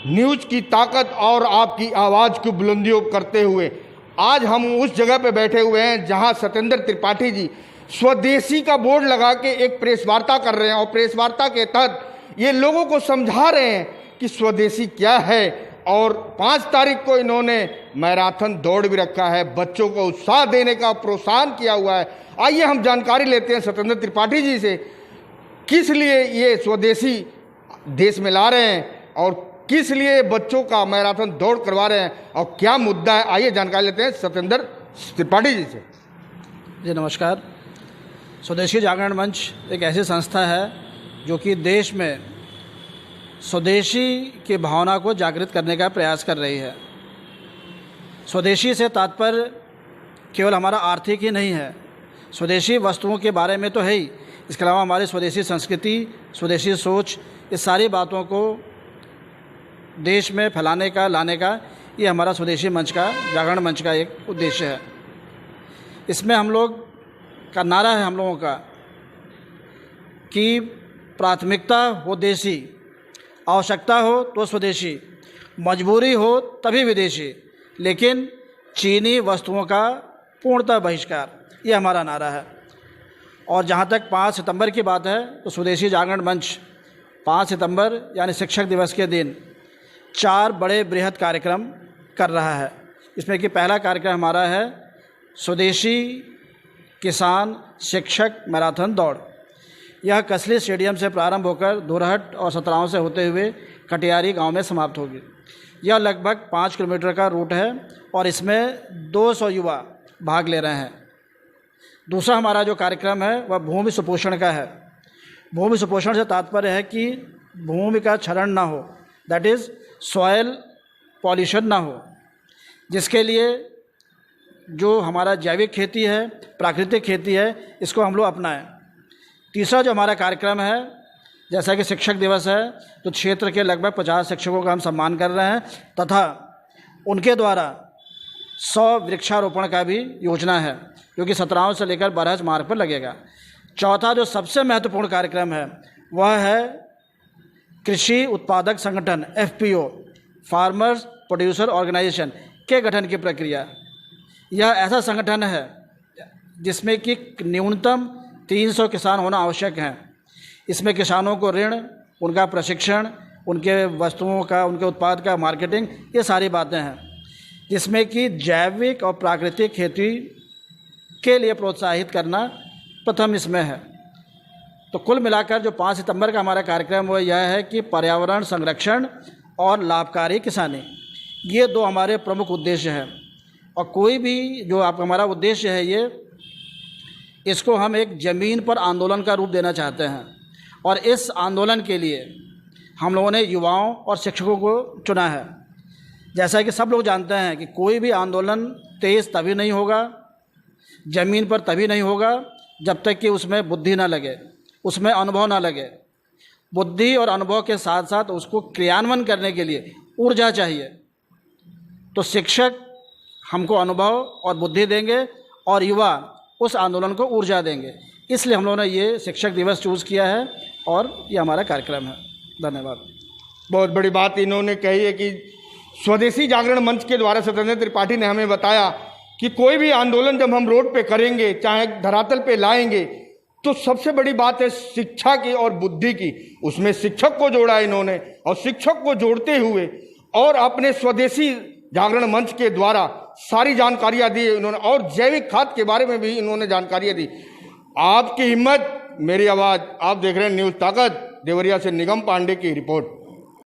News की ताकत और आपकी आवाज़ की बुलंदियों करते हुए आज हम उस जगह पे बैठे हुए हैं जहां सत्येंद्र त्रिपाठी जी स्वदेशी का बोर्ड लगा के एक प्रेस वार्ता कर रहे हैं और प्रेस वार्ता के तहत ये लोगों को समझा रहे हैं कि स्वदेशी क्या है। और 5 तारीख को इन्होंने मैराथन दौड़ भी रखा है, बच्चों को उत्साह देने का प्रोत्साहन किया हुआ है। आइए हम जानकारी लेते हैं सत्येंद्र त्रिपाठी जी से, किस लिए ये स्वदेशी देश में ला रहे हैं और किस लिए बच्चों का मैराथन दौड़ करवा रहे हैं और क्या मुद्दा है। आइए जानकारी लेते हैं सत्येंद्र त्रिपाठी जी से। जी नमस्कार। स्वदेशी जागरण मंच एक ऐसी संस्था है जो कि देश में स्वदेशी की भावना को जागृत करने का प्रयास कर रही है। स्वदेशी से तात्पर्य केवल हमारा आर्थिक ही नहीं है, स्वदेशी वस्तुओं के बारे में तो है ही, इसके अलावा हमारी स्वदेशी संस्कृति, स्वदेशी सोच, इस सारी बातों को देश में फैलाने का, लाने का, ये हमारा स्वदेशी मंच का, जागरण मंच का एक उद्देश्य है। इसमें हम लोग का नारा है हम लोगों का कि प्राथमिकता हो देशी, आवश्यकता हो तो स्वदेशी, मजबूरी हो तभी विदेशी, लेकिन चीनी वस्तुओं का पूर्णतः बहिष्कार, ये हमारा नारा है। और जहाँ तक 5 सितंबर की बात है तो स्वदेशी जागरण मंच 5 सितंबर यानी शिक्षक दिवस के दिन 4 बड़े बृहद कार्यक्रम कर रहा है। इसमें कि पहला कार्यक्रम हमारा है स्वदेशी किसान शिक्षक मैराथन दौड़। यह कसली स्टेडियम से प्रारंभ होकर धुरहट और सतराव से होते हुए कटियारी गांव में समाप्त होगी। यह लगभग 5 किलोमीटर का रूट है और इसमें 200 युवा भाग ले रहे हैं। दूसरा हमारा जो कार्यक्रम है वह भूमि सुपोषण का है। भूमि सुपोषण से तात्पर्य है कि भूमि का क्षरण ना हो, दैट इज़ सॉयल पॉल्यूशन ना हो, जिसके लिए जो हमारा जैविक खेती है, प्राकृतिक खेती है, इसको हम लोग अपनाएं। तीसरा जो हमारा कार्यक्रम है, जैसा कि शिक्षक दिवस है तो क्षेत्र के लगभग 50 शिक्षकों का हम सम्मान कर रहे हैं तथा उनके द्वारा 100 वृक्षारोपण का भी योजना है जो कि सतराव से लेकर बरहज मार्ग पर लगेगा। चौथा जो सबसे महत्वपूर्ण कार्यक्रम है वह है कृषि उत्पादक संगठन FPO, फार्मर्स प्रोड्यूसर ऑर्गेनाइजेशन के गठन की प्रक्रिया। यह ऐसा संगठन है जिसमें कि न्यूनतम 300 किसान होना आवश्यक हैं। इसमें किसानों को ऋण, उनका प्रशिक्षण, उनके वस्तुओं का, उनके उत्पाद का मार्केटिंग, ये सारी बातें हैं, जिसमें कि जैविक और प्राकृतिक खेती के लिए प्रोत्साहित करना प्रथम इसमें है। तो कुल मिलाकर जो 5 सितंबर का हमारा कार्यक्रम वो यह है कि पर्यावरण संरक्षण और लाभकारी किसानी, ये 2 हमारे प्रमुख उद्देश्य हैं। और कोई भी जो आप हमारा उद्देश्य है ये, इसको हम एक ज़मीन पर आंदोलन का रूप देना चाहते हैं। और इस आंदोलन के लिए हम लोगों ने युवाओं और शिक्षकों को चुना है। जैसा कि सब लोग जानते हैं कि कोई भी आंदोलन तेज़ तभी नहीं होगा, ज़मीन पर तभी नहीं होगा जब तक कि उसमें बुद्धि ना लगे, उसमें अनुभव ना लगे। बुद्धि और अनुभव के साथ साथ उसको क्रियान्वयन करने के लिए ऊर्जा चाहिए। तो शिक्षक हमको अनुभव और बुद्धि देंगे और युवा उस आंदोलन को ऊर्जा देंगे। इसलिए हम लोगों ने ये शिक्षक दिवस चूज़ किया है और ये हमारा कार्यक्रम है। धन्यवाद। बहुत बड़ी बात इन्होंने कही है कि स्वदेशी जागरण मंच के द्वारा सत्येंद्र त्रिपाठी ने हमें बताया कि कोई भी आंदोलन जब हम रोड पे करेंगे, चाहे धरातल पे लाएंगे, तो सबसे बड़ी बात है शिक्षा की और बुद्धि की। उसमें शिक्षक को जोड़ा इन्होंने और शिक्षक को जोड़ते हुए और अपने स्वदेशी जागरण मंच के द्वारा सारी जानकारियां दी इन्होंने और जैविक खाद के बारे में भी इन्होंने जानकारियां दी। आपकी हिम्मत मेरी आवाज़। आप देख रहे हैं न्यूज़ ताकत। देवरिया से निगम पांडे की रिपोर्ट।